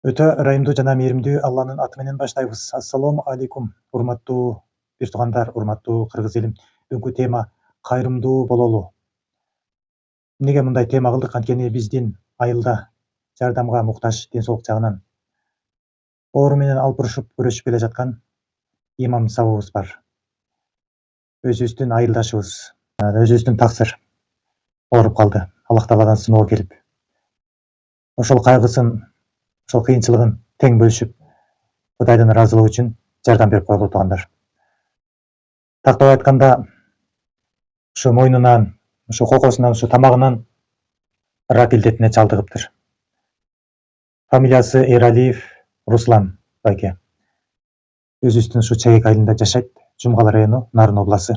Өтө ырайымдуу жана мээримдүү Алланын аты менен баштайбыз. Ассалому алейкум, урматтуу бир туугандар, урматтуу кыргыз элим. Бүгүнкү тема кайрымдуу бололу. Эмнеге мындай тема кылдык? Анткени биздин айылда жардамга муктаж, ден соолук жагынан оору менен алпурушуп күрөшүп келе жаткан имам сабыбыз бар. Өзүбүздүн айылдашыбыз, өзүбүздүн таксыр ооруп калды. Аллах Тааладан сыноо келип, ошол кайгысын, ошол кыйынчылыгын тең бөлүшүп, Кудайдын ыраазылыгы үчүн жардам берип коелу туугандар. Тактап айтканда, ушу мойнунан, ушу кокосунан, ушу тамагынан рак илдетине чалдыгыптыр. Фамилиясы Эралиев Руслан байке. Өзүбүздүн ушу Чегек айылында жашайт, Жумгал району, Нарын областы.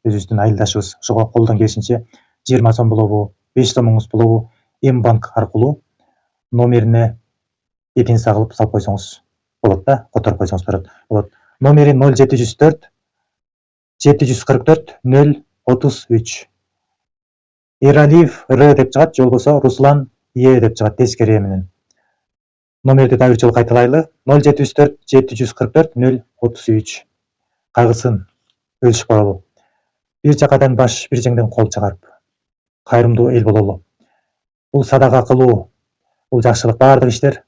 Өзүбүздүн айылдашыбыз. Ошого колдон келишинче 20 сом болобу, 5 сомуңуз болобу, М-банк аркылуу номерине единица кылып салып койсоңуз болот да, которуп койсоңуз болот. Номери 0704 744 033. Эралиев Р деп чыгат, же болбосо Руслан Е деп чыгат, тескери менен. Номерди дагы бир жолу кайталайлы: 0704 744 033. Кайгысын бөлүшүп коелу. Бир жакадан баш, бир жеңден кол чыгарып, кайрымдуу эл бололу. Бул садака кылуу, бул жакшылык, баардык иштер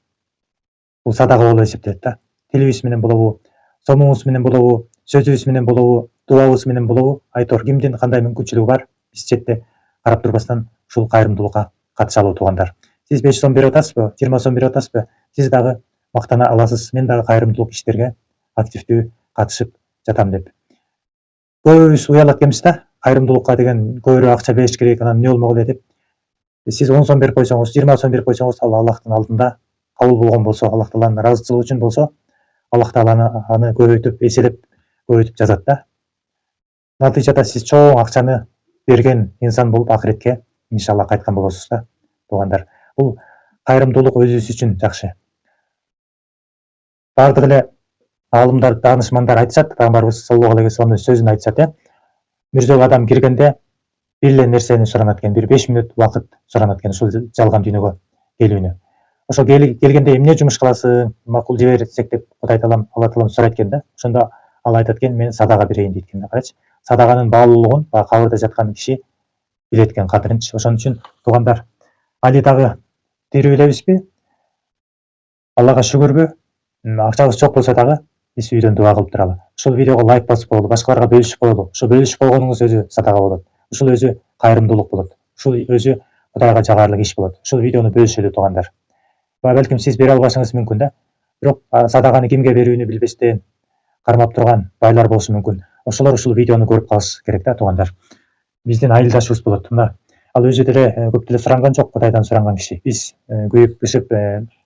бул садака болуп эсептелет да. Тилибиз менен болобу, сомуңуз менен болобу, сөзүбүз менен болобу, дуабыз менен болобу, айтор кимдин кандай мүмкүнчүлүгү бар, биз четте карап турбастан ушул кайрымдуулукка катышалуу туугандар. Сиз 5 сом берип атасызбы, 20 сом берип атасызбы? Сиз дагы мактана аласыз. Мен дагы кайрымдуулук иштерге активдүү катышып жатам деп. Көбүбүз уялат экенбиз да, кайрымдуулукка деген көбүрөөк акча бериш керек, анан эмне болмок эле деп. Сиз 10 сом берип койсоңуз, 20 сом берип койсоңуз, ал Аллахтын алдында кабыл болгон болсо, Аллах Тааланын ыраазычылыгы үчүн болсо, Аллах Таала аны көбөйтүп, эселеп көбөйтүп жазат да. Натыйжада сиз чоң акчаны берген инсан болуп акыретке иншалла кайткан болосуз да туугандар. Бул кайрымдуулук өзүбүз үчүн жакшы. Баардык эле аалымдар, даанышмандар айтышат, пайгамбарыбыз саллаллаху алейхи вассаламдын сөзүн айтышат, мирзөөгө адам киргенде бир эле нерсени суранат экен, бир 5 мүнөт убакыт суранат экен, ушул жалган дүйнөгө келүүнү. Ошо келгенде эмне жумуш кыласың, макул жиберсек деп Кудай Таалам, Алла Таалам сурайт экен да. Ошондо ал айтат экен, мен садака берейин дейт экен. Карачы, садаганын баалуулугун баягы кабырда жаткан киши билет экен кадырынчы. Ошон үчүн туугандар, али дагы тирүү элебизби? Аллага шүгүрбү? Акчабыз жок болсо дагы биз үйдөн дуа кылып туралы. Ушул видеого лайк басып коелу, башкаларга бөлүшүп коелу. Ошо бөлүшүп койгонуңуз өзү садака болот. Ушул өзү кайрымдуулук болот. Ушул өзү Кудайга жагарлык иш болот. Ушул видеону бөлүшөлү туугандар. Балким сиз бере албашыңыз мүмкүн да. Бирок садаканы кимге берүүнү билбестен кармап турган байлар болушу мүмкүн. Ошолор ушул видеону көрүп калыш керек да туугандар. Биздин айылдашыбыз болот. Мына ал өзү деле көп деле суранган жок, Кудайдан суранган киши. Биз күйүп бышып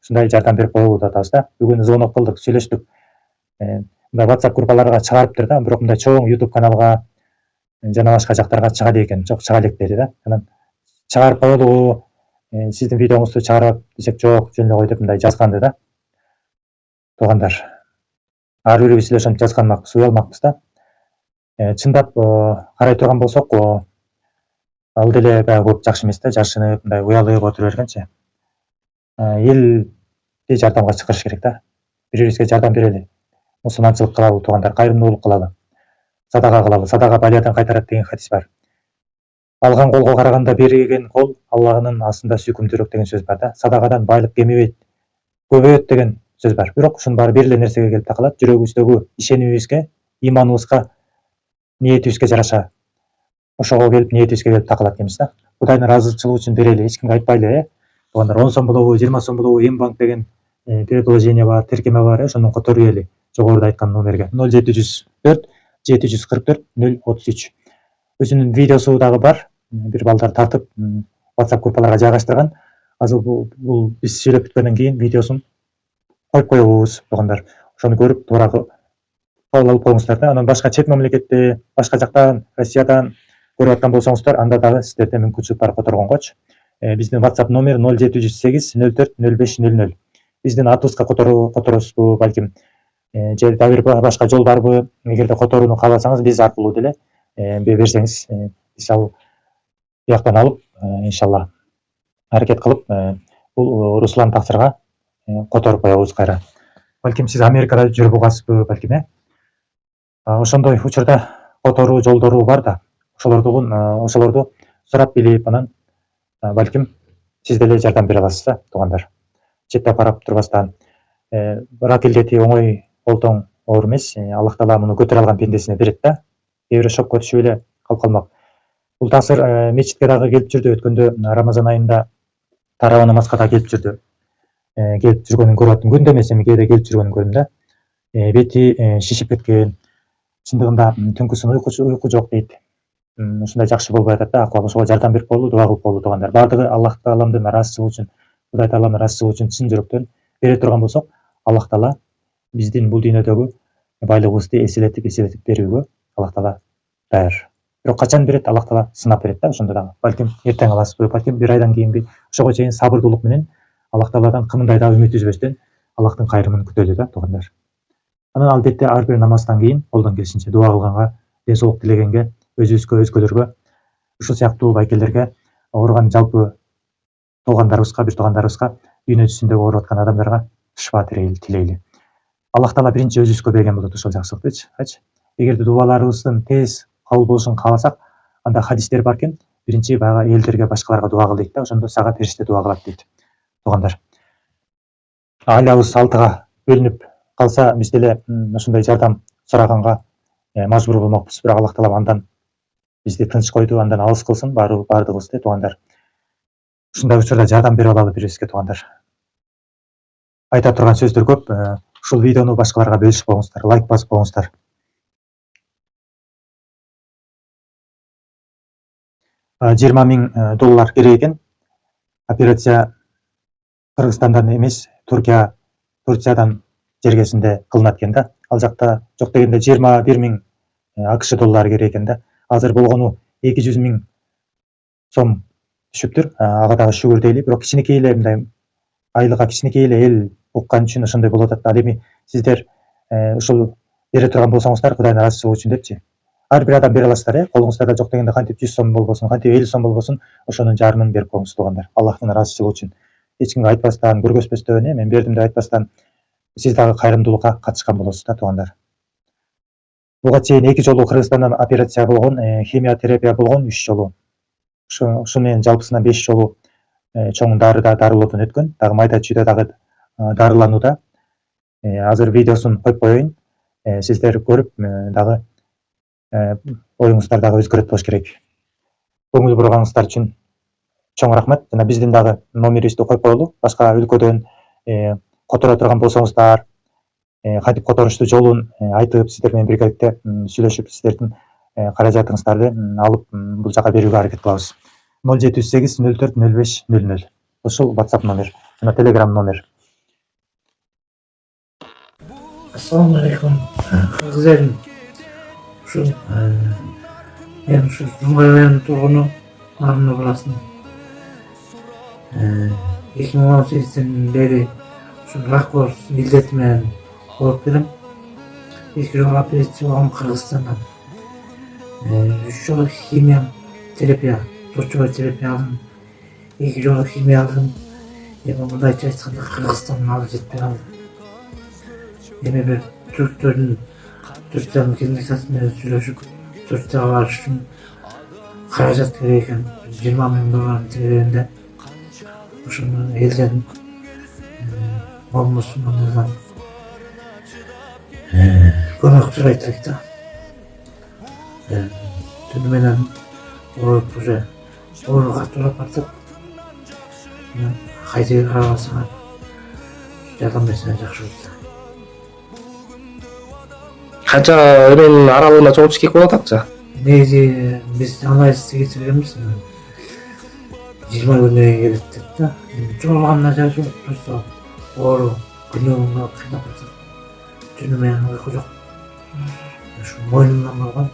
ушундай жардам берип коелу деп атабыз да. Бүгүн звонок кылдык, сүйлөштүк. Мындай WhatsApp группаларга чыгарыптыр да, бирок мындай чоң YouTube каналга жана башка жактарга чыга экен. Жок, чыга элек деди да. Анан чыгарып коелу, сиздин видеоңузду чыгарып десек, жок, жөн эле кой деп мындай жазганды да. Туугандар, ар бирибиз эле ошентип жазганбакпыз, уялмакпыз да. Чындап карай турган болсок, ал деле баягы көп жакшы эмес да, жашынып, мындай уялып отура бергенчи. Элди жардамга чакырыш керек да. Бири-бирибизге жардам берели. Мусулманчылык кылалы туугандар, кайрымдуулук кылалы. Садака кылалы. Садака балиядан кайтарат деген хадис бар. Алган колго караганда берген кол Алланын астында сүйкүмдүүрөөк деген сөз бар да. Садакадан байлык кемебейт, көбөйөт деген сөз бар. Бирок ушунун баары бир эле нерсеге келип такалат: жүрөгүбүздөгү ишенимибизге, иманыбызга, ниетибизге жараша. Ошого келип, ниетибизге келип такалат экенбиз да. Кудайдын ыраазычылыгы үчүн берели, эч кимге айтпайлы, туугандар. 10 сом болобу, 20 сом болобу, М-банк деген предложение бар, тиркеме бар, ошондон которуели. Жогоруда айткан номерге 0704 744 033. Өзүнүн видеосу дагы бар. Бир балдар тартып WhatsApp группаларга жайгаштырган. Азыр бул биз сүйлөп бүткөндөн кийин видеосун коюп коебуз туугандар. Ошону көрүп туура кабыл алып коюңуздар да. Анан башка чет мамлекетте, башка жактан, Россиядан көрүп аткан болсоңуздар, анда дагы сиздерде мүмкүнчүлүк бар которгонгочу. Биздин WhatsApp номер 0708 04 05 00. Биздин атыбызга которосузбу, балким же дагы бир башка жол барбы? Эгерде которууну кааласаңыз, биз аркылуу деле берсеңиз, биз ал бияктан алып, иншалла аракет кылып, бул Руслан таксырга которуп коебуз кайра. Балким сиз Америкада жүрүп угасызбы балким, ошондой учурда которуу жолдору бар да, ошолорду сурап билип, анан балким сиз деле жардам бере аласыз да, туугандар. Четте карап турбастан, рак илдети оңой олтоң оор эмес. Аллах Таала муну көтөрө алган пендесине берет да. Кээ бирөө шокко түшүп эле калып калмак. Бул таасир мечитке дагы келип жүрдү. Өткөндө Рамазан айында тарава намазга да келип жүрдү. Келип жүргөнүн көрүп аттым. Күндө эмес, эми кээде келип жүргөнүн көрдүм да. Бети шишип кеткен. Чындыгында түнкүсүн уйку жок дейт. Ушундай жакшы болбой атат да, акыбалы. Ошого жардам берип коелу, дуа кылып коелу туугандар. Бардыгы Аллах Тааламдын ыраазычылыгы үчүн, Кудай Тааламдын ыраазычылыгы үчүн чын жүрөктөн бере турган болсок, Аллах Таала биздин бул дүйнөдөгү байлыгыбызды эселетип берүүгө Аллах Таала даяр. Бирок качан берет? Аллах Таала сынап берет да, ошондо дагы. Балким эртең аласызбы, балким бир айдан кийинби. Ошого чейин сабырдуулук менен Аллах Тааладан кымдай да үмүт үзбөстөн Аллахтын кайрымын күтөлү да, туугандар. Анан албетте ар бир намаздан кийин колдон келишинче дуа кылганга, ден соолук тилегенге, өзүбүзгө, өзгөлөргө, ушул сыяктуу байкелерге, ооруган жалпы туугандарыбызга, бир туугандарыбызга, дүйнө жүзүндөгү ооруп аткан адамдарга шифа тилейли. Аллах Таала биринчи өзүбүзгө берген болот ошол жакшылыктычы. Эгерде дубаларыбыздын тез кабыл болушун кааласак, анда хадистер бар экен. Биринчи баягы элдерге, башкаларга дуа кыл дейт да, ошондо сага периште дуа кылат дейт. Туугандар, айлабыз 6-га бөлүнүп калса, биз деле ушундай жардам сураганга мажбур болмокпуз. Бирок Аллах Таала андан бизди тынч койду, андан алыс кылсын бардыгыбызды, туугандар. Ушундай учурда жардам берип алалы бири-бирибизге, туугандар. Айта турган сөздөр көп. Ушул видеону башкаларга бөлүшүп коюңуздар, лайк басып коюңуздар. $20,000 керек экен. Операция Кыргызстандан эмес, Турциядан жергесинде кылынат экен да. Ал жакта жок дегенде $21,000 АКШ доллары керек экен да. Азыр болгону $200,000 сом түшүптүр. Ага дагы шүгүр дейли. Бирок кичинекей эле мындай айлыга кичинекей эле эл уккан үчүн ошондой болуп атат. Ал эми сиздер ушул бере турган болсоңуздар, Кудайдын ыраазычылыгы үчүн депчи. Ар бир адам бере аласыздар, колуңуздарда жок дегенде кантип 100 сом болбосун, кантип 50 сом болбосун, ошонун жарымын берип коюңуз, туугандар. Аллахтын ыраазычылыгы үчүн. Эч кимге айтпастан, көргөзбөстөн, мен бердим деп айтпастан, сиз дагы кайрымдуулукка катышкан болосуз да, туугандар. Буга чейин 2 жолу Кыргызстандан операция болгон, химиотерапия болгон 3 жолу. Ошо менен жалпысынан 5 жолу чоң дарылоодон өткөн. Дагы майда чүйдө дагы дарыланууда. Азыр видеосун коюп коеюн. Сиздер көрүп дагы оюңуздар дагы өзгөрөт болуш керек. Көңүл бурганыңыздар үчүн чоң рахмат. Жана биздин дагы номерибизди коюп коелу. Башка өлкөдөн которо турган болсоңуздар, кантип которушту жолун айтып, сиздер менен биргеликте сүйлөшүп, сиздердин каражатыңыздарды алып бул жака берүүгө аракет кылабыз. 078 04 05 00. Ушул WhatsApp номер жана Telegram номер. Ассаламу алейкум. Кыргыз элим. Ушул мен ушул Жумгай районунун тургуну Арына Баласын. 2018-ден бери ушул рак илдети менен ооруп келем. 2 жолу операция болгом Кыргызстандан. 3 жолу химиотерапия, торчевой терапия алдым. 2 жолу химия алдым. Эми мындайча айтканда Кыргызстандан алып жетпей калды. Эми бир Турциянын клиникасы менен сүйлөшүп, Турцияга барыш үчүн каражат керек экен. $20,000 тегерегинде. Ошону элден болмосунан көмөк сурайт элек да. Түнү менен ооруп уже оору катуулап бартып, кайда карабасаңар жардам берсеңер жакшы болот. Канча эменин аралыгында чогуу чекек болот акча? Негизи биз анализди кетиргенбиз. 20 күнүнөн келет деп да. Чоңалган жайы просто оору күнүгө кыйнап атат. Түнү менен уйку жок. Ушу мойнумдан болгон.